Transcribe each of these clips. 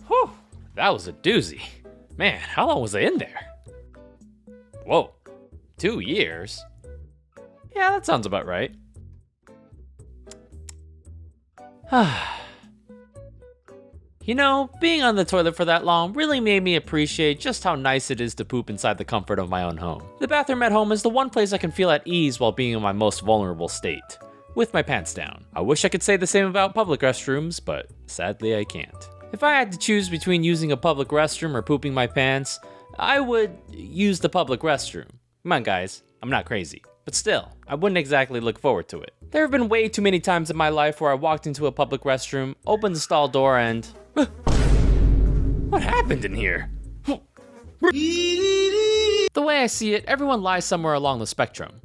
Whew, that was a doozy. Man, how long was I in there? Whoa, 2 years? Yeah, that sounds about right. You know, being on the toilet for that long really made me appreciate just how nice it is to poop inside the comfort of my own home. The bathroom at home is the one place I can feel at ease while being in my most vulnerable state, with my pants down. I wish I could say the same about public restrooms, but sadly I can't. If I had to choose between using a public restroom or pooping my pants, I would use the public restroom. Come on guys, I'm not crazy. But still, I wouldn't exactly look forward to it. There have been way too many times in my life where I walked into a public restroom, opened the stall door, and... What happened in here? The way I see it, everyone lies somewhere along the spectrum.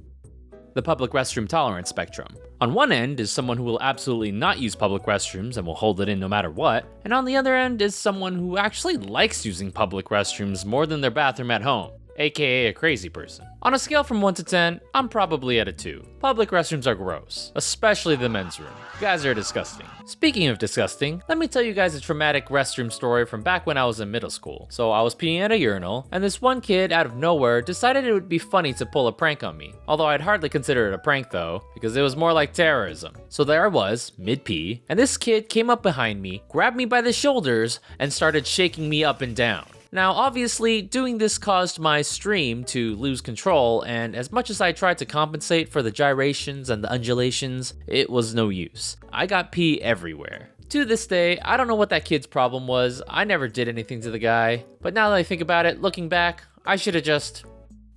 The public restroom tolerance spectrum. On one end is someone who will absolutely not use public restrooms and will hold it in no matter what, and on the other end is someone who actually likes using public restrooms more than their bathroom at home, aka a crazy person. On a scale from 1 to 10, I'm probably at a 2. Public restrooms are gross, especially the men's room. You guys are disgusting. Speaking of disgusting, let me tell you guys a traumatic restroom story from back when I was in middle school. So I was peeing at a urinal, and this one kid out of nowhere decided it would be funny to pull a prank on me. Although I'd hardly consider it a prank though, because it was more like terrorism. So there I was, mid-pee, and this kid came up behind me, grabbed me by the shoulders, and started shaking me up and down. Now, obviously, doing this caused my stream to lose control, and as much as I tried to compensate for the gyrations and the undulations, it was no use. I got pee everywhere. To this day, I don't know what that kid's problem was. I never did anything to the guy, but now that I think about it, looking back, I should have just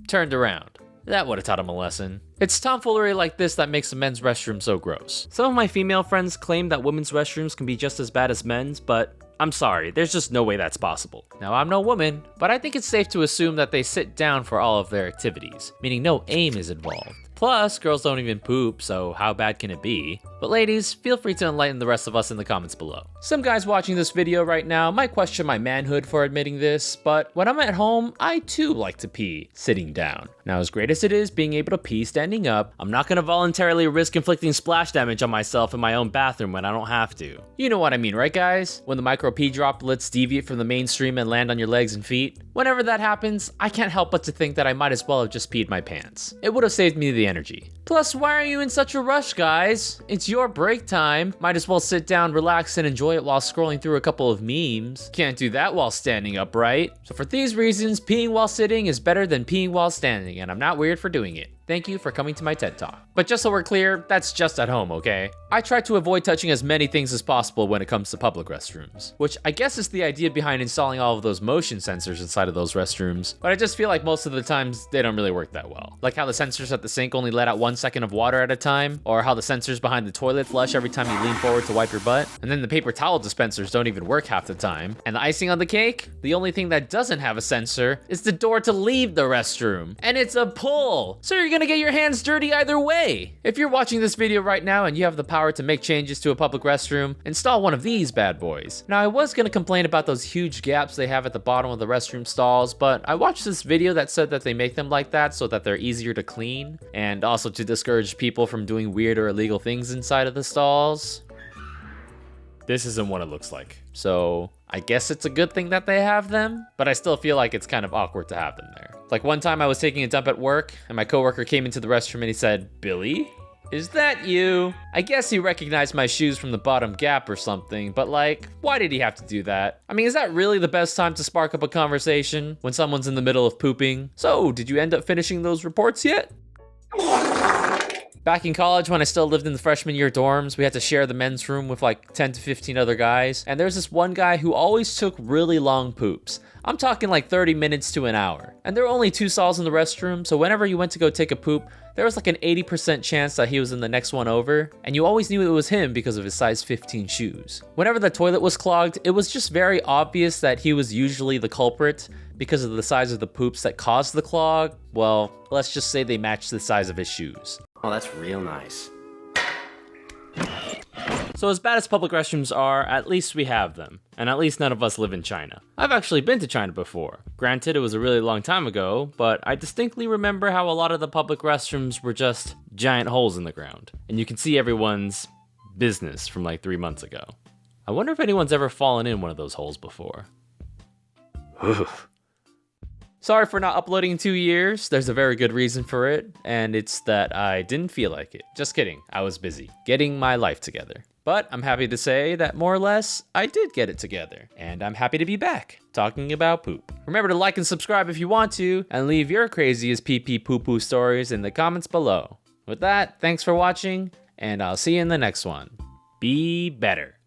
turned around. That would have taught him a lesson. It's tomfoolery like this that makes the men's restroom so gross. Some of my female friends claim that women's restrooms can be just as bad as men's, but I'm sorry, there's just no way that's possible. Now, I'm no woman, but I think it's safe to assume that they sit down for all of their activities, meaning no aim is involved. Plus, girls don't even poop, so how bad can it be? But ladies, feel free to enlighten the rest of us in the comments below. Some guys watching this video right now might question my manhood for admitting this, but when I'm at home, I too like to pee sitting down. Now, as great as it is being able to pee standing up, I'm not gonna voluntarily risk inflicting splash damage on myself in my own bathroom when I don't have to. You know what I mean, right guys? When the micro pee droplets deviate from the mainstream and land on your legs and feet? Whenever that happens, I can't help but to think that I might as well have just peed my pants. It would have saved me the energy. Plus, why are you in such a rush, guys? It's your break time. Might as well sit down, relax, and enjoy it while scrolling through a couple of memes. Can't do that while standing up, right? So for these reasons, peeing while sitting is better than peeing while standing, and I'm not weird for doing it. Thank you for coming to my TED Talk. But just so we're clear, that's just at home, okay? I try to avoid touching as many things as possible when it comes to public restrooms, which I guess is the idea behind installing all of those motion sensors inside of those restrooms, but I just feel like most of the times they don't really work that well. Like how the sensors at the sink only let out 1 second of water at a time, or how the sensors behind the toilet flush every time you lean forward to wipe your butt, and then the paper towel dispensers don't even work half the time. And the icing on the cake? The only thing that doesn't have a sensor is the door to leave the restroom, and it's a pull! So you're gonna get your hands dirty either way. If you're watching this video right now and you have the power to make changes to a public restroom, install one of these bad boys. Now, I was gonna complain about those huge gaps they have at the bottom of the restroom stalls, but I watched this video that said that they make them like that so that they're easier to clean, and also to discourage people from doing weird or illegal things inside of the stalls. This isn't what it looks like. So I guess it's a good thing that they have them, but I still feel like it's kind of awkward to have them there. Like one time I was taking a dump at work and my coworker came into the restroom and he said, "Billy? Is that you?" I guess he recognized my shoes from the bottom gap or something, but like, why did he have to do that? I mean, is that really the best time to spark up a conversation when someone's in the middle of pooping? So, did you end up finishing those reports yet? Back in college, when I still lived in the freshman year dorms, we had to share the men's room with like 10 to 15 other guys. And there's this one guy who always took really long poops. I'm talking like 30 minutes to an hour. And there were only 2 stalls in the restroom, so whenever you went to go take a poop, there was like an 80% chance that he was in the next one over. And you always knew it was him because of his size 15 shoes. Whenever the toilet was clogged, it was just very obvious that he was usually the culprit because of the size of the poops that caused the clog. Well, let's just say they matched the size of his shoes. Oh, that's real nice. So as bad as public restrooms are, at least we have them. And at least none of us live in China. I've actually been to China before. Granted, it was a really long time ago, but I distinctly remember how a lot of the public restrooms were just giant holes in the ground. And you can see everyone's business from like 3 months ago. I wonder if anyone's ever fallen in one of those holes before. Sorry for not uploading in 2 years. There's a very good reason for it, and it's that I didn't feel like it. Just kidding, I was busy getting my life together. But I'm happy to say that more or less, I did get it together. And I'm happy to be back, talking about poop. Remember to like and subscribe if you want to, and leave your craziest pee-pee poo-poo stories in the comments below. With that, thanks for watching, and I'll see you in the next one. Be better.